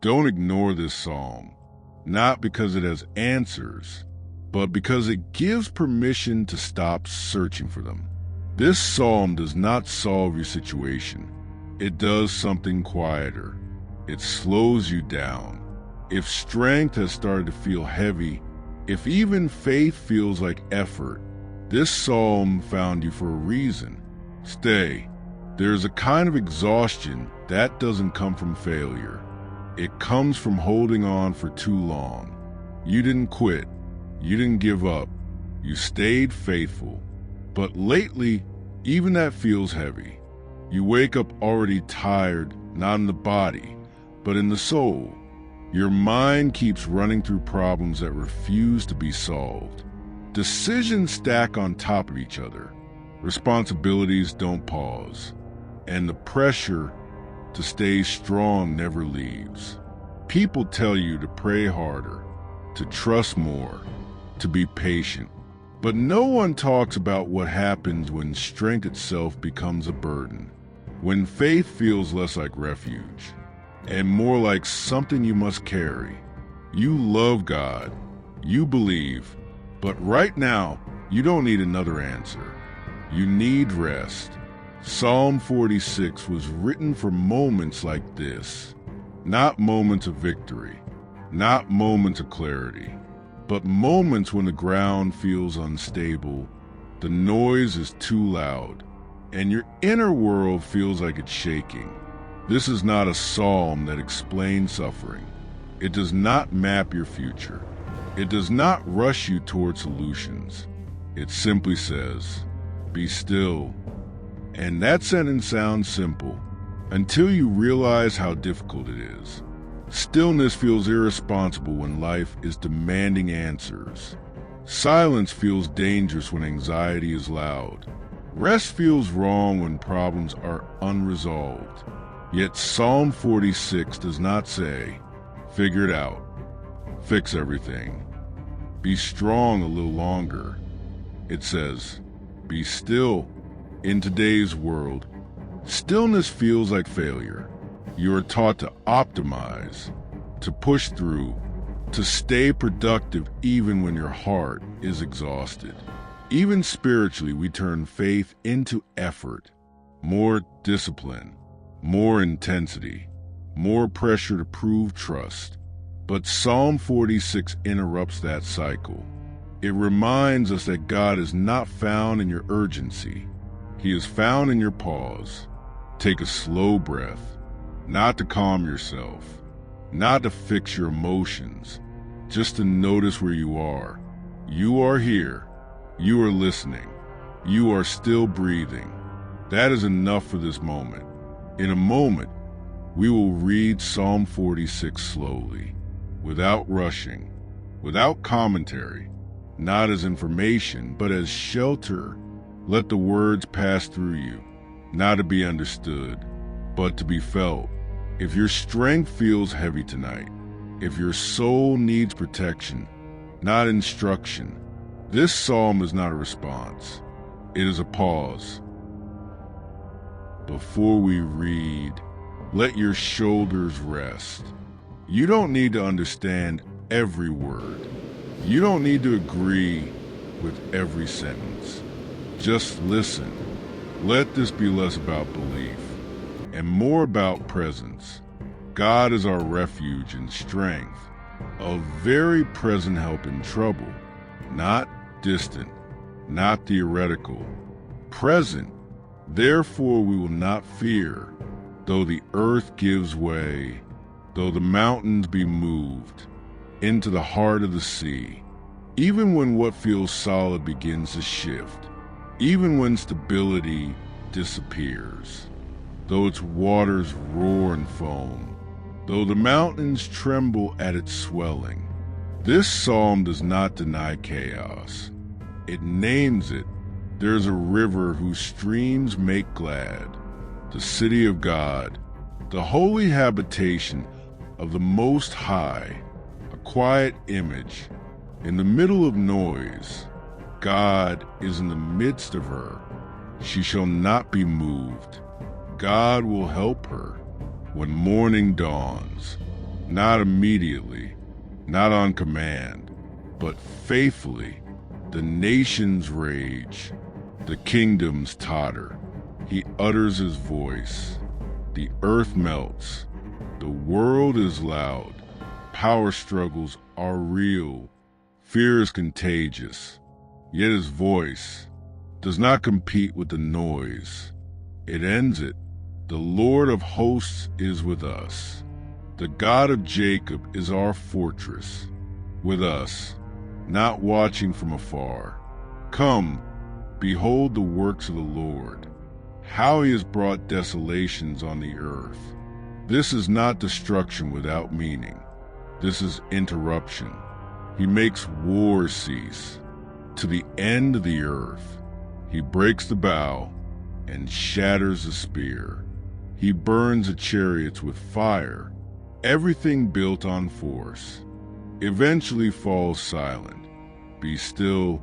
Don't ignore this psalm, not because it has answers, but because it gives permission to stop searching for them. This psalm does not solve your situation. It does something quieter. It slows you down. If strength has started to feel heavy, if even faith feels like effort, this psalm found you for a reason. Stay. There's a kind of exhaustion that doesn't come from failure. It comes from holding on for too long. You didn't quit. You didn't give up. You stayed faithful. But lately, even that feels heavy. You wake up already tired, not in the body, but in the soul. Your mind keeps running through problems that refuse to be solved. Decisions stack on top of each other. Responsibilities don't pause. And the pressure to stay strong never leaves. People tell you to pray harder, to trust more, to be patient. But no one talks about what happens when strength itself becomes a burden, when faith feels less like refuge and more like something you must carry. You love God, you believe, but right now you don't need another answer. You need rest. Psalm 46 was written for moments like this, not moments of victory, not moments of clarity, but moments when the ground feels unstable, the noise is too loud, and your inner world feels like it's shaking. This is not a psalm that explains suffering. It does not map your future. It does not rush you toward solutions. It simply says, "Be still." And that sentence sounds simple until you realize how difficult it is. Stillness feels irresponsible when life is demanding answers. Silence feels dangerous when anxiety is loud. Rest feels wrong when problems are unresolved. Yet Psalm 46 does not say, "Figure it out, fix everything, be strong a little longer." It says, "Be still." In today's world, stillness feels like failure. You are taught to optimize, to push through, to stay productive even when your heart is exhausted. Even spiritually, we turn faith into effort, more discipline, more intensity, more pressure to prove trust. But Psalm 46 interrupts that cycle. It reminds us that God is not found in your urgency. He is found in your pause. Take a slow breath, not to calm yourself, not to fix your emotions, just to notice where you are. You are here. You are listening. You are still breathing. That is enough for this moment. In a moment, we will read Psalm 46 slowly, without rushing, without commentary, not as information, but as shelter. Let the words pass through you, not to be understood, but to be felt. If your strength feels heavy tonight, if your soul needs protection, not instruction, this psalm is not a response. It is a pause. Before we read, let your shoulders rest. You don't need to understand every word. You don't need to agree with every sentence. Just listen. Let this be less about belief and more about presence. God is our refuge and strength, a very present help in trouble, not distant, not theoretical, present. Therefore we will not fear, though the earth gives way, though the mountains be moved into the heart of the sea, even when what feels solid begins to shift, even when stability disappears, though its waters roar and foam, though the mountains tremble at its swelling. This psalm does not deny chaos. It names it. There's a river whose streams make glad, the city of God, the holy habitation of the Most High, a quiet image in the middle of noise. God is in the midst of her. She shall not be moved. God will help her when morning dawns. not immediately, not on command, but faithfully. The nations rage, the kingdoms totter. He utters his voice. The earth melts. The world is loud. Power struggles are real. Fear is contagious. Yet his voice does not compete with the noise. It ends it. The Lord of hosts is with us. The God of Jacob is our fortress. With us, not watching from afar. Come, behold the works of the Lord, how he has brought desolations on the earth. This is not destruction without meaning. This is interruption. He makes wars cease. To the end of the earth, he breaks the bow and shatters the spear. He burns the chariots with fire. Everything built on force eventually falls silent. Be still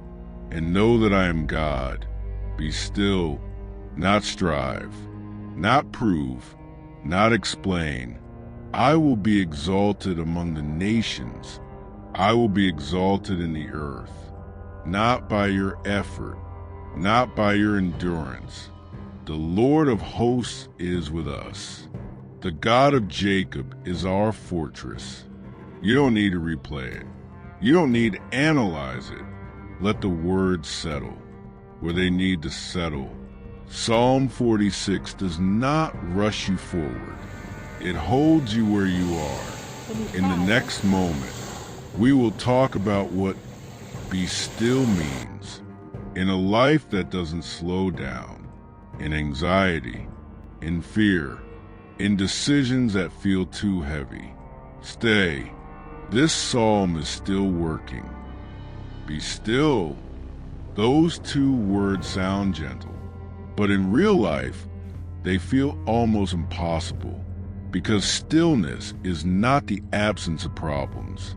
and know that I am God. Be still, not strive, not prove, not explain. I will be exalted among the nations. I will be exalted in the earth, not by your effort, not by your endurance. The Lord of hosts is with us. The God of Jacob is our fortress. You don't need to replay it. You don't need to analyze it. Let the words settle where they need to settle. Psalm 46 does not rush you forward. It holds you where you are. In the next moment, we will talk about what be still means in a life that doesn't slow down, in anxiety, in fear, in decisions that feel too heavy. Stay. This psalm is still working. Be still. Those two words sound gentle, but in real life, they feel almost impossible because stillness is not the absence of problems.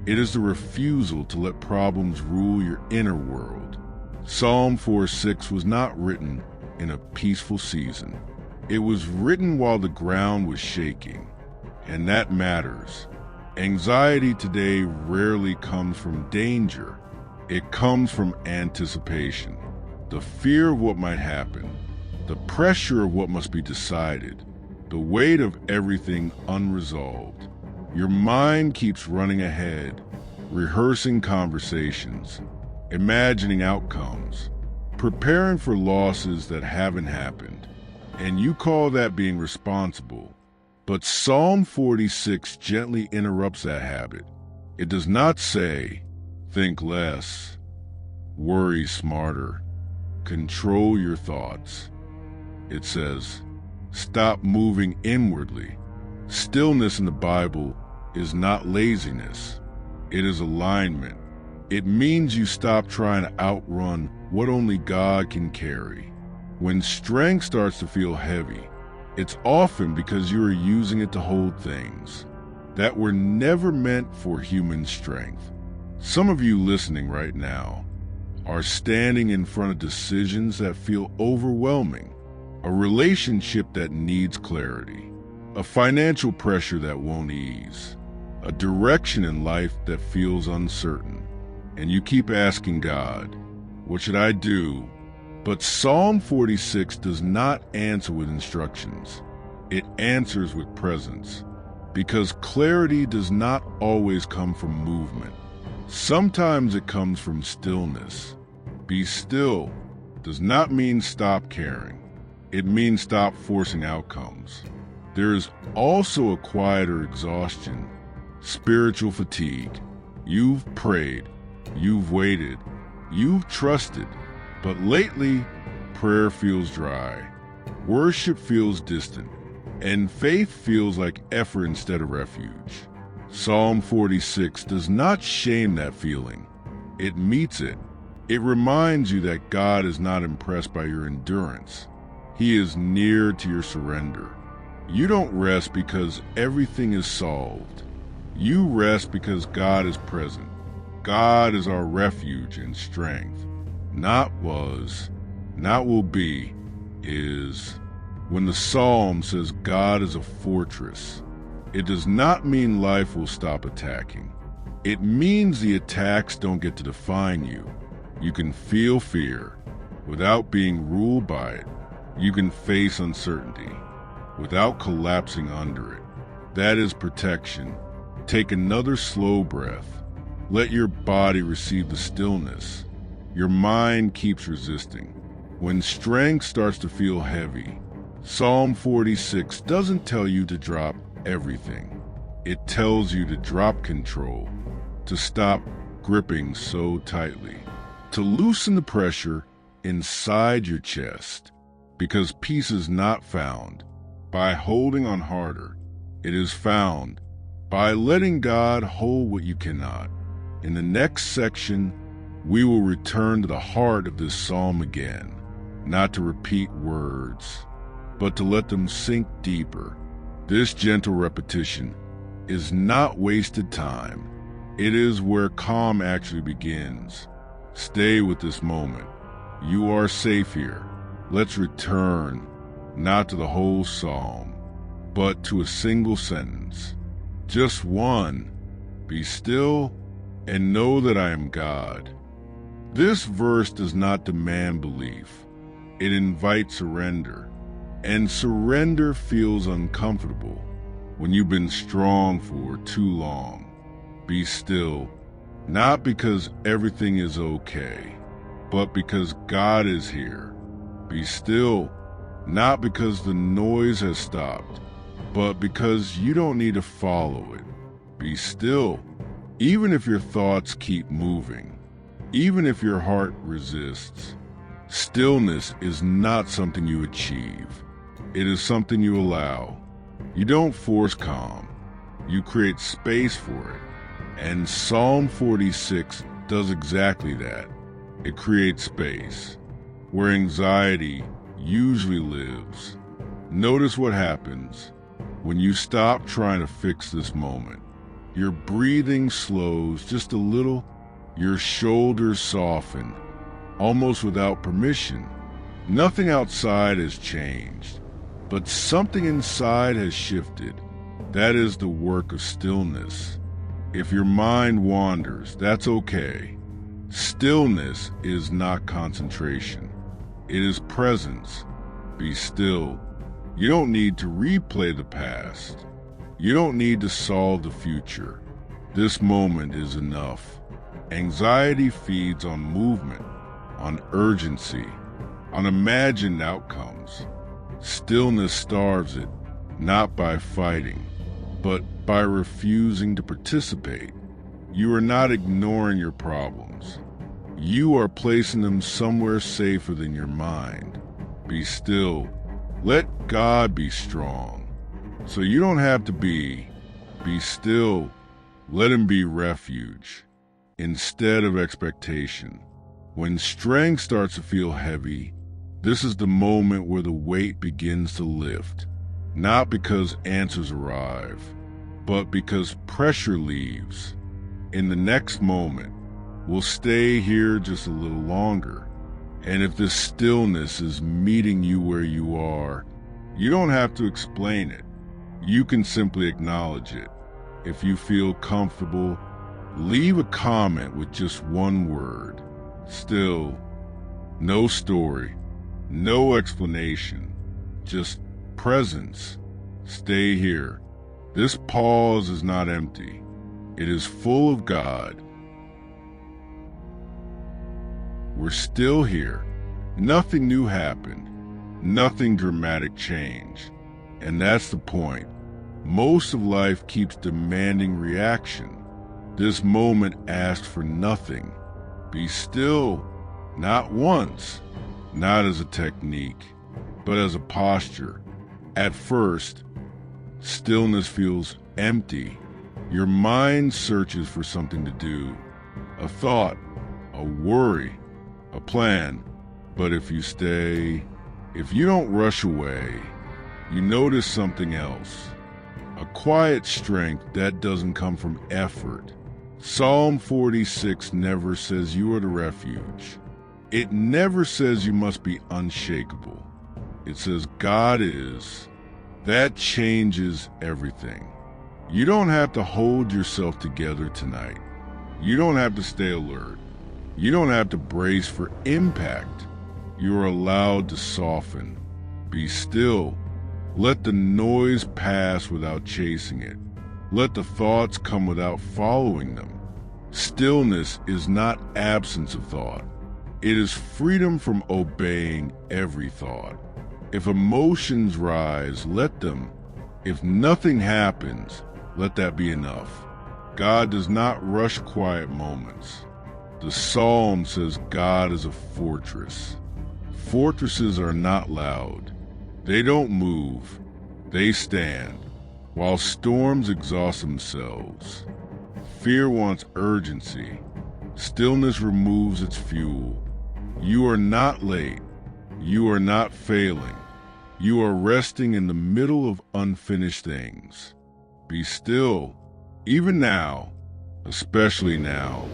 It is the refusal to let problems rule your inner world. Psalm 46 was not written in a peaceful season. It was written while the ground was shaking, and that matters. Anxiety today rarely comes from danger. It comes from anticipation, the fear of what might happen, the pressure of what must be decided, the weight of everything unresolved. Your mind keeps running ahead, rehearsing conversations, imagining outcomes, preparing for losses that haven't happened, and you call that being responsible. But Psalm 46 gently interrupts that habit. It does not say, think less, worry smarter, control your thoughts. It says, stop moving inwardly. Stillness in the Bible is not laziness. It is alignment. It means you stop trying to outrun what only God can carry. When strength starts to feel heavy, it's often because you are using it to hold things that were never meant for human strength. Some of you listening right now are standing in front of decisions that feel overwhelming, a relationship that needs clarity, a financial pressure that won't ease, a direction in life that feels uncertain. And you keep asking God, what should I do? But Psalm 46 does not answer with instructions. It answers with presence, because clarity does not always come from movement. Sometimes it comes from stillness. Be still does not mean stop caring. It means stop forcing outcomes. There is also a quieter exhaustion, spiritual fatigue. You've prayed, you've waited, you've trusted, but lately, prayer feels dry, worship feels distant, and faith feels like effort instead of refuge. Psalm 46 does not shame that feeling. It meets it. It reminds you that God is not impressed by your endurance. He is near to your surrender. You don't rest because everything is solved. You rest because God is present. God is our refuge and strength. Not was, not will be, is. When the psalm says God is a fortress, It does not mean life will stop attacking. It means the attacks don't get to define you. You can feel fear without being ruled by it. You can face uncertainty without collapsing under it. That is protection. Take another slow breath. Let your body receive the stillness. Your mind keeps resisting. When strength starts to feel heavy, Psalm 46 doesn't tell you to drop everything. It tells you to drop control, to stop gripping so tightly, to loosen the pressure inside your chest, because peace is not found by holding on harder. It is found by letting God hold what you cannot. In the next section, we will return to the heart of this psalm again, not to repeat words, but to let them sink deeper. This gentle repetition is not wasted time. It is where calm actually begins. Stay with this moment. You are safe here. Let's return, not to the whole psalm, but to a single sentence. Just one. Be still and know that I am God. This verse does not demand belief. It invites surrender. And surrender feels uncomfortable when you've been strong for too long. Be still, not because everything is okay, but because God is here. Be still, not because the noise has stopped, but because you don't need to follow it. Be still, even if your thoughts keep moving, even if your heart resists. Stillness is not something you achieve. It is something you allow. You don't force calm. You create space for it. And Psalm 46 does exactly that. It creates space where anxiety usually lives. Notice what happens when you stop trying to fix this moment. Your breathing slows just a little. Your shoulders soften, almost without permission. Nothing outside has changed, but something inside has shifted. That is the work of stillness. If your mind wanders, that's okay. Stillness is not concentration. It is presence. Be still. You don't need to replay the past. You don't need to solve the future. This moment is enough. Anxiety feeds on movement, on urgency, on imagined outcomes. Stillness starves it, not by fighting, but by refusing to participate. You are not ignoring your problems. You are placing them somewhere safer than your mind. Be still. Let God be strong. So you don't have to be. Be still. Let Him be refuge instead of expectation. When strength starts to feel heavy, this is the moment where the weight begins to lift. Not because answers arrive, but because pressure leaves. In the next moment, we'll stay here just a little longer. And if this stillness is meeting you where you are, you don't have to explain it. You can simply acknowledge it. If you feel comfortable, leave a comment with just one word. Still. No story, no explanation, just presence. Stay here. This pause is not empty. It is full of God. We're still here. Nothing new happened. Nothing dramatic changed. And that's the point. Most of life keeps demanding reaction. This moment asked for nothing. Be still, not once, not as a technique, but as a posture. At first, stillness feels empty. Your mind searches for something to do, a thought, a worry, a plan. But if you stay, if you don't rush away, you notice something else. A quiet strength that doesn't come from effort. Psalm 46 never says you are the refuge. It never says you must be unshakable. It says God is. That changes everything. You don't have to hold yourself together tonight. You don't have to stay alert. You don't have to brace for impact. You are allowed to soften. Be still. Let the noise pass without chasing it. Let the thoughts come without following them. Stillness is not absence of thought. It is freedom from obeying every thought. If emotions rise, let them. If nothing happens, let that be enough. God does not rush quiet moments. The Psalm says God is a fortress. Fortresses are not loud. They don't move. They stand. While storms exhaust themselves. Fear wants urgency. Stillness removes its fuel. You are not late. You are not failing. You are resting in the middle of unfinished things. Be still, even now, especially now.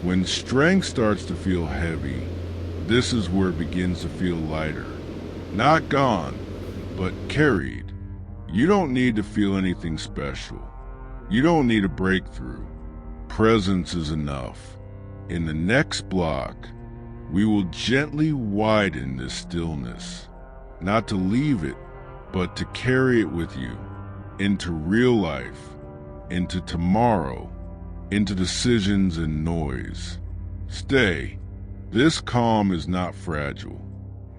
When strength starts to feel heavy, this is where it begins to feel lighter. Not gone, but carried. You don't need to feel anything special. You don't need a breakthrough. Presence is enough. In the next block, we will gently widen this stillness, not to leave it, but to carry it with you into real life, into tomorrow, into decisions and noise. Stay. This calm is not fragile.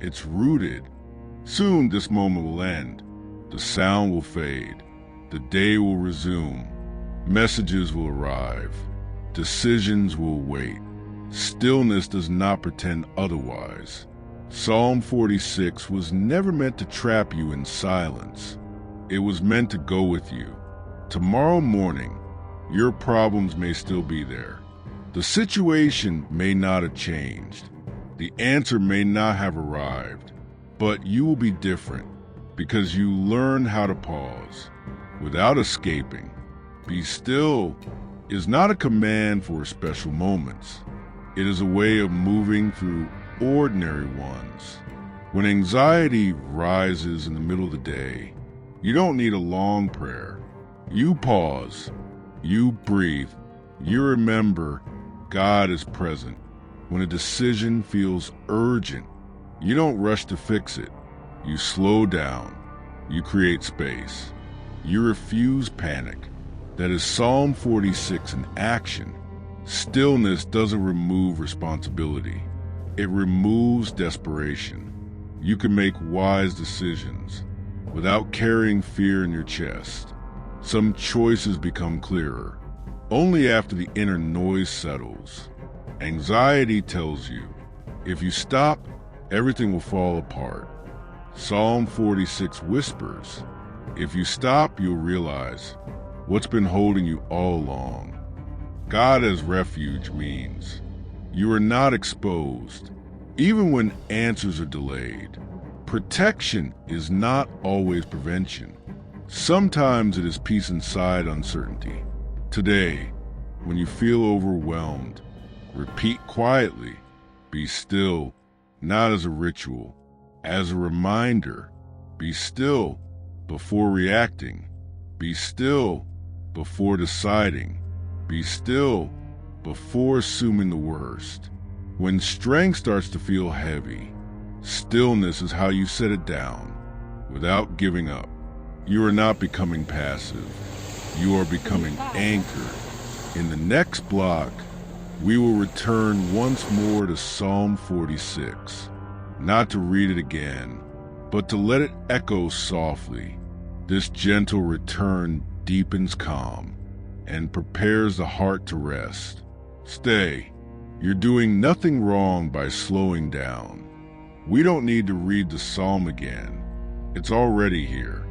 It's rooted. Soon this moment will end. The sound will fade. The day will resume. Messages will arrive. Decisions will wait. Stillness does not pretend otherwise. Psalm 46 was never meant to trap you in silence. It was meant to go with you. Tomorrow morning, your problems may still be there. The situation may not have changed. The answer may not have arrived. But you will be different because you learn how to pause without escaping. Be still is not a command for special moments. It is a way of moving through ordinary ones. When anxiety rises in the middle of the day, you don't need a long prayer. You pause, you breathe, you remember God is present. When a decision feels urgent, you don't rush to fix it. You slow down, you create space. You refuse panic. That is Psalm 46 in action. Stillness doesn't remove responsibility. It removes desperation. You can make wise decisions without carrying fear in your chest. Some choices become clearer only after the inner noise settles. Anxiety tells you, if you stop, everything will fall apart. Psalm 46 whispers, if you stop, you'll realize what's been holding you all along. God as refuge means you are not exposed, even when answers are delayed. Protection is not always prevention. Sometimes it is peace inside uncertainty. Today, when you feel overwhelmed, repeat quietly, be still, not as a ritual, as a reminder. Be still before reacting. Be still before deciding. Be still before assuming the worst. When strength starts to feel heavy, stillness is how you set it down without giving up. You are not becoming passive. You are becoming anchored. In the next block, we will return once more to Psalm 46, not to read it again, but to let it echo softly. This gentle return deepens calm and prepares the heart to rest. Stay. You're doing nothing wrong by slowing down. We don't need to read the psalm again. It's already here,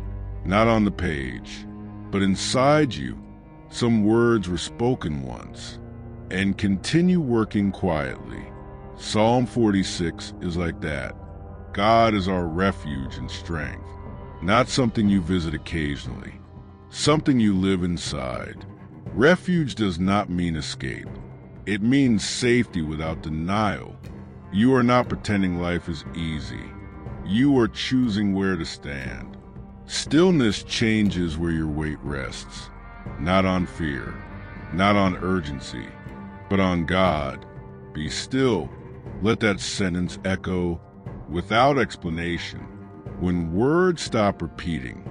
not on the page, but inside you. Some words were spoken once, and continue working quietly. Psalm 46 is like that. God is our refuge and strength, not something you visit occasionally, something you live inside. Refuge does not mean escape. It means safety without denial. You are not pretending life is easy. You are choosing where to stand. Stillness changes where your weight rests. not on fear, not on urgency, but on God. Be still. Let that sentence echo without explanation. When words stop repeating,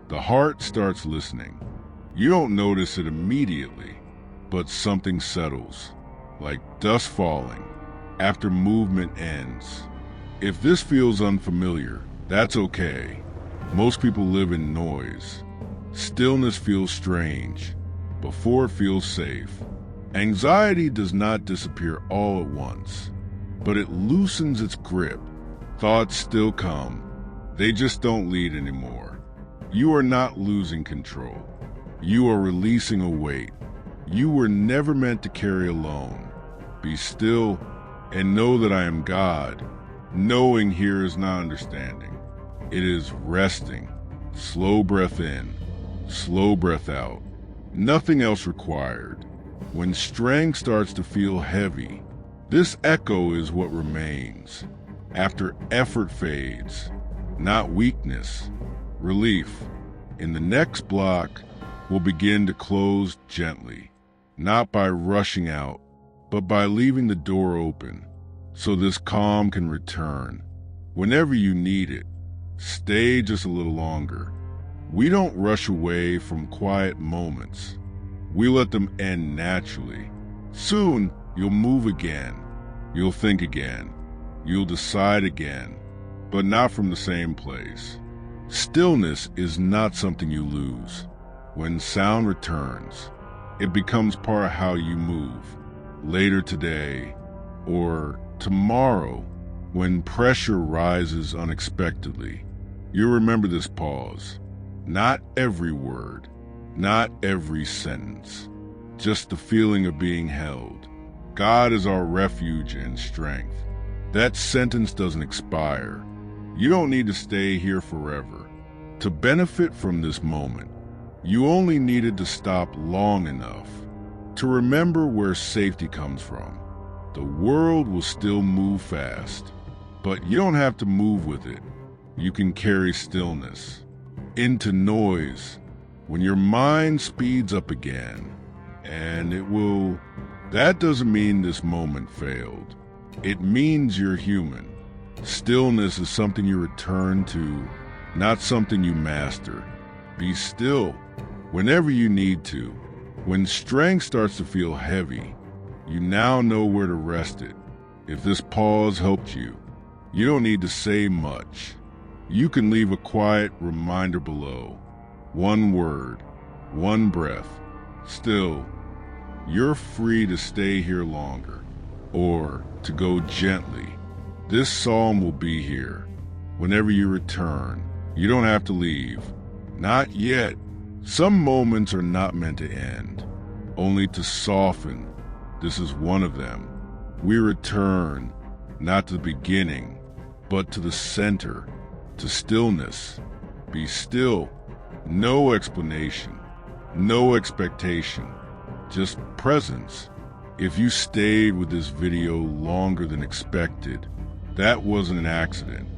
the heart starts listening. You don't notice it immediately, but something settles, like dust falling after movement ends. If this feels unfamiliar, that's okay. Most people live in noise. Stillness feels strange before it feels safe. Anxiety does not disappear all at once, but it loosens its grip. Thoughts still come. They just don't lead anymore. You are not losing control. You are releasing a weight you were never meant to carry alone. Be still and know that I am God. Knowing here is not understanding. It is resting. Slow breath in, slow breath out. Nothing else required. When strength starts to feel heavy, this echo is what remains. After effort fades, not weakness, relief. In the next block, we'll begin to close gently, not by rushing out, but by leaving the door open so this calm can return. Whenever you need it, stay just a little longer. We don't rush away from quiet moments. We let them end naturally. Soon, you'll move again. You'll think again. You'll decide again, but not from the same place. Stillness is not something you lose. When sound returns, it becomes part of how you move. Later today, or tomorrow, when pressure rises unexpectedly, you'll remember this pause. Not every word, not every sentence, just the feeling of being held. God is our refuge and strength. That sentence doesn't expire. You don't need to stay here forever. To benefit from this moment, you only needed to stop long enough to remember where safety comes from. The world will still move fast, but you don't have to move with it. You can carry stillness into noise. When your mind speeds up again, and it will, that doesn't mean this moment failed. It means you're human. Stillness is something you return to, not something you master. Be still whenever you need to. When strength starts to feel heavy, you now know where to rest it. If this pause helped you, you don't need to say much. You can leave a quiet reminder below. One word, one breath. Still, you're free to stay here longer, or to go gently. This psalm will be here. Whenever you return, you don't have to leave. Not yet. Some moments are not meant to end, only to soften. This is one of them. We return, not to the beginning, but to the center, to stillness. Be still. No explanation, no expectation, just presence. If you stayed with this video longer than expected, that wasn't an accident.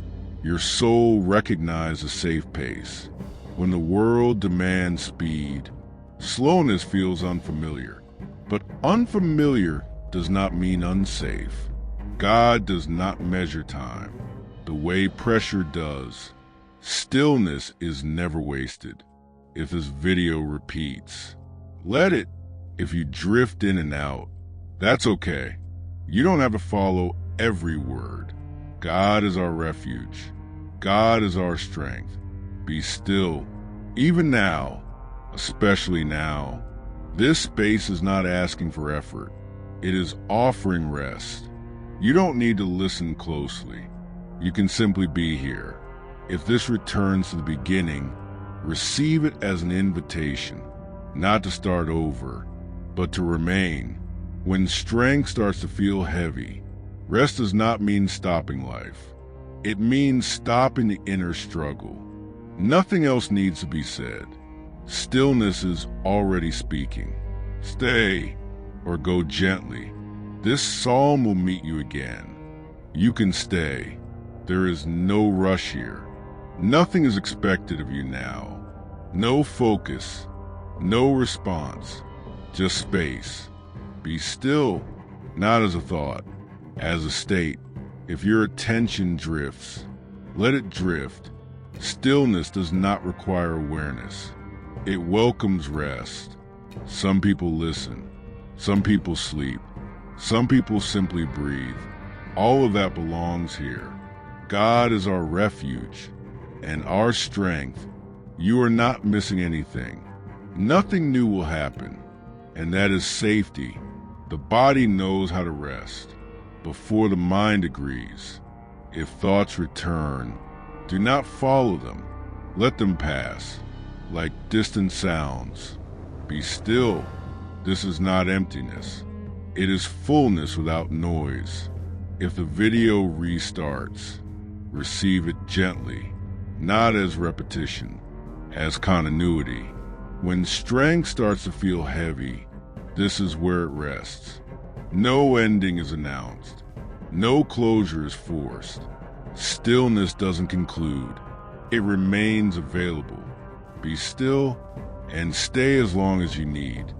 Your soul recognized a safe pace. When the world demands speed, slowness feels unfamiliar. But unfamiliar does not mean unsafe. God does not measure time the way pressure does. Stillness is never wasted. If this video repeats, let it. If you drift in and out, that's okay. You don't have to follow every word. God is our refuge. God is our strength. Be still. Even now, especially now, this space is not asking for effort. It is offering rest. You don't need to listen closely. You can simply be here. If this returns to the beginning, receive it as an invitation, not to start over, but to remain. When strength starts to feel heavy, rest does not mean stopping life. It means stopping the inner struggle. Nothing else needs to be said. Stillness is already speaking. Stay or go gently. This psalm will meet you again. You can stay. There is no rush here. Nothing is expected of you now. No focus, No response, just space. Be still, not as a thought, as a state. If your attention drifts, let it drift. Stillness does not require awareness. It welcomes rest. Some people listen. Some people sleep. Some people simply breathe. All of that belongs here. God is our refuge and our strength. You are not missing anything. Nothing new will happen, and that is safety. The body knows how to rest before the mind agrees. If thoughts return, do not follow them. Let them pass, like distant sounds. Be still. This is not emptiness. It is fullness without noise. If the video restarts, receive it gently, not as repetition, as continuity. When strength starts to feel heavy, this is where it rests. No ending is announced. No closure is forced. Stillness doesn't conclude. It remains available. Be still and stay as long as you need.